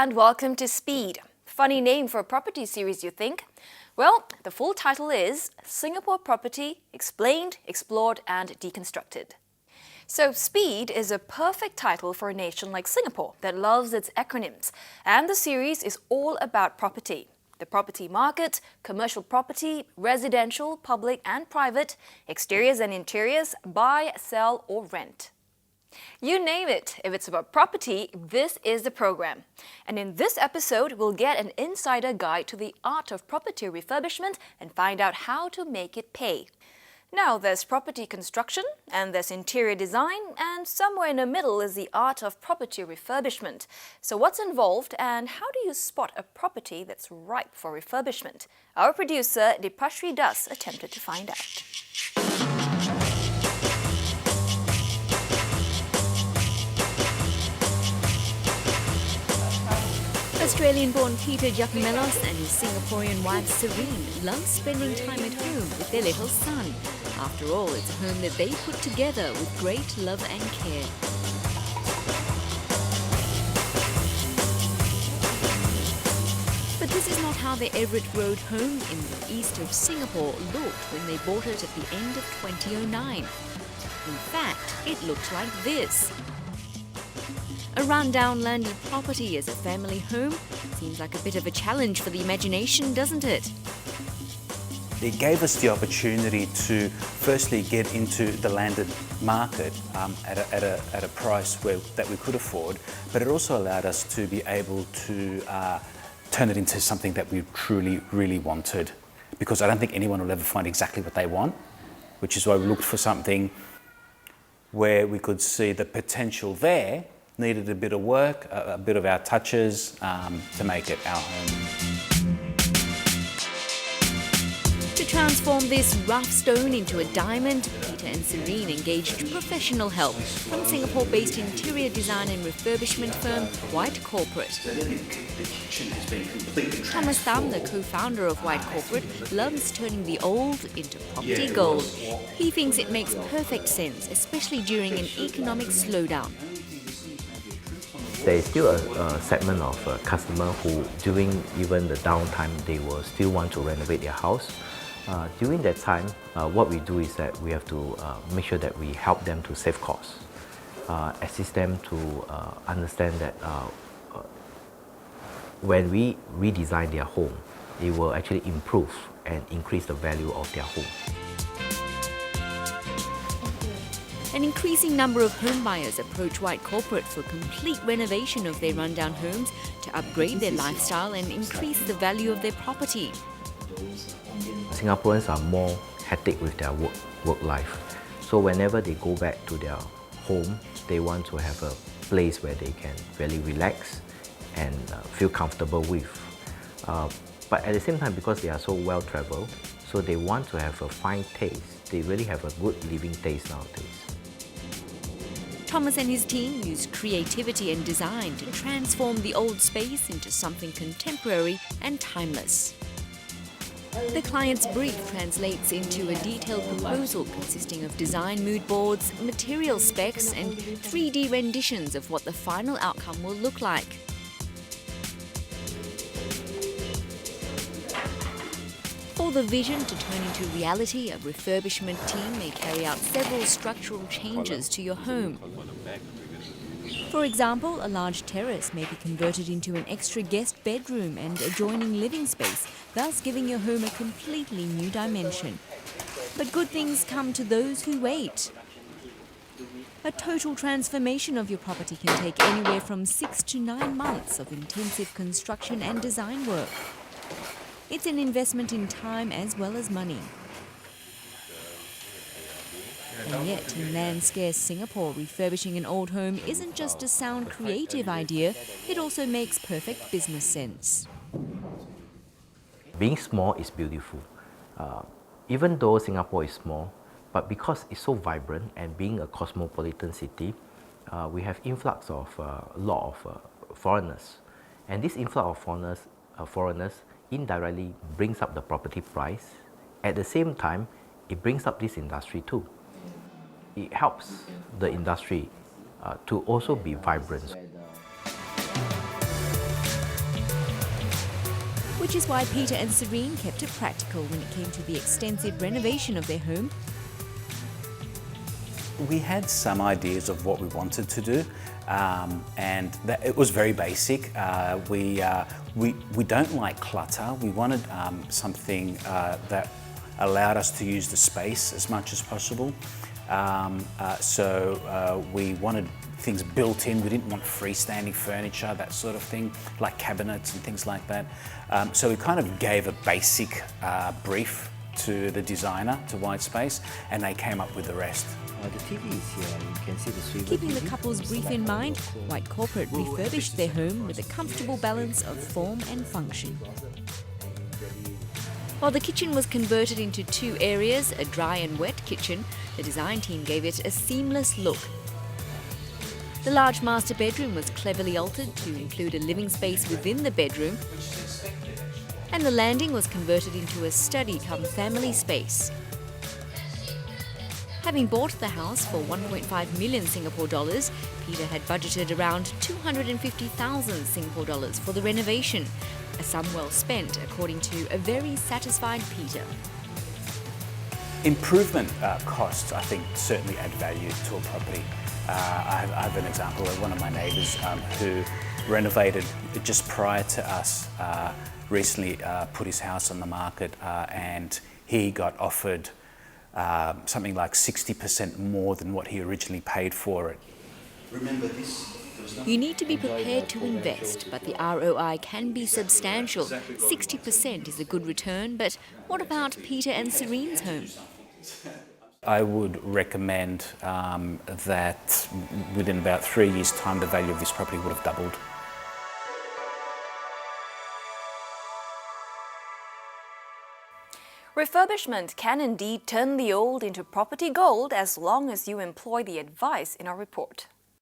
and welcome to Speed. Funny name for a property series, you think? Well, the full title is Singapore Property Explained, Explored and Deconstructed. So Speed is a perfect title for a nation like Singapore that loves its acronyms, and the series is all about property. The property market, commercial property, residential, public and private, exteriors and interiors, buy, sell or rent. You name it, if it's about property, this is the program. And in this episode, we'll get an insider guide to the art of property refurbishment and find out how to make it pay. Now, there's property construction, and there's interior design, and somewhere in the middle is the art of property refurbishment. So what's involved, and how do you spot a property that's ripe for refurbishment? Our producer, Dipashri Das, attempted to find out. Australian-born Peter Giacomellos and his Singaporean wife Serene love spending time at home with their little son. After all, it's a home that they put together with great love and care. But this is not how their Everett Road home in the east of Singapore looked when they bought it at the end of 2009. In fact, it looked like this. A rundown landed property as a family home seems like a bit of a challenge for the imagination, doesn't it? It gave us the opportunity to firstly get into the landed market at a price that we could afford, but it also allowed us to be able to turn it into something that we truly, really wanted. Because I don't think anyone will ever find exactly what they want, which is why we looked for something where we could see the potential there, needed a bit of work, a bit of our touches to make it our home. To transform this rough stone into a diamond, Peter and Serene engaged professional help from Singapore-based interior design and refurbishment firm White Corporate. Thomas Tham, the co-founder of White Corporate, loves turning the old into property gold. He thinks it makes perfect sense, especially during an economic slowdown. There is still a segment of customers who, during even the downtime, they will still want to renovate their house. During that time, what we do is that we have to make sure that we help them to save costs, assist them to understand that when we redesign their home, it will actually improve and increase the value of their home. An increasing number of home buyers approach White Corporate for complete renovation of their rundown homes to upgrade their lifestyle and increase the value of their property. Singaporeans are more hectic with their work life. So whenever they go back to their home, they want to have a place where they can really relax and feel comfortable with. But at the same time, because they are so well traveled, so they want to have a fine taste. They really have a good living taste nowadays. Thomas and his team use creativity and design to transform the old space into something contemporary and timeless. The client's brief translates into a detailed proposal consisting of design mood boards, material specs, and 3D renditions of what the final outcome will look like. For the vision to turn into reality, a refurbishment team may carry out several structural changes to your home. For example, a large terrace may be converted into an extra guest bedroom and adjoining living space, thus giving your home a completely new dimension. But good things come to those who wait. A total transformation of your property can take anywhere from 6 to 9 months of intensive construction and design work. It's an investment in time as well as money. And yet, in land-scarce Singapore, refurbishing an old home isn't just a sound creative idea, it also makes perfect business sense. Being small is beautiful. Even though Singapore is small, but because it's so vibrant and being a cosmopolitan city, we have influx of a lot of foreigners. And this influx of foreigners indirectly brings up the property price. At the same time, it brings up this industry too. It helps the industry to also be vibrant. which is why Peter and Serene kept it practical when it came to the extensive renovation of their home. We had some ideas of what we wanted to do, and it was very basic. We don't like clutter. We wanted something that allowed us to use the space as much as possible. So we wanted things built in. We didn't want freestanding furniture, that sort of thing, like cabinets and things like that. So we kind of gave a basic brief to the designer, to Whitespace, and they came up with the rest. The TV is here. You can see the swivel. Keeping the couple's brief in mind, White Corporate refurbished their home with a comfortable balance of form and function. While the kitchen was converted into 2 areas, a dry and wet kitchen, the design team gave it a seamless look. The large master bedroom was cleverly altered to include a living space within the bedroom, and the landing was converted into a study cum family space. Having bought the house for 1.5 million Singapore dollars, Peter had budgeted around 250,000 Singapore dollars for the renovation, a sum well spent, according to a very satisfied Peter. Improvement costs, I think, certainly add value to a property. I have an example of one of my neighbours who renovated just prior to us, recently put his house on the market, and he got offered something like 60% more than what he originally paid for it. Remember this? You need to be prepared to invest, but the ROI can be substantial. 60% is a good return, but what about Peter and Serene's home? I would recommend that within about 3 years' time, the value of this property would have doubled. Refurbishment can indeed turn the old into property gold as long as you employ the advice in our report.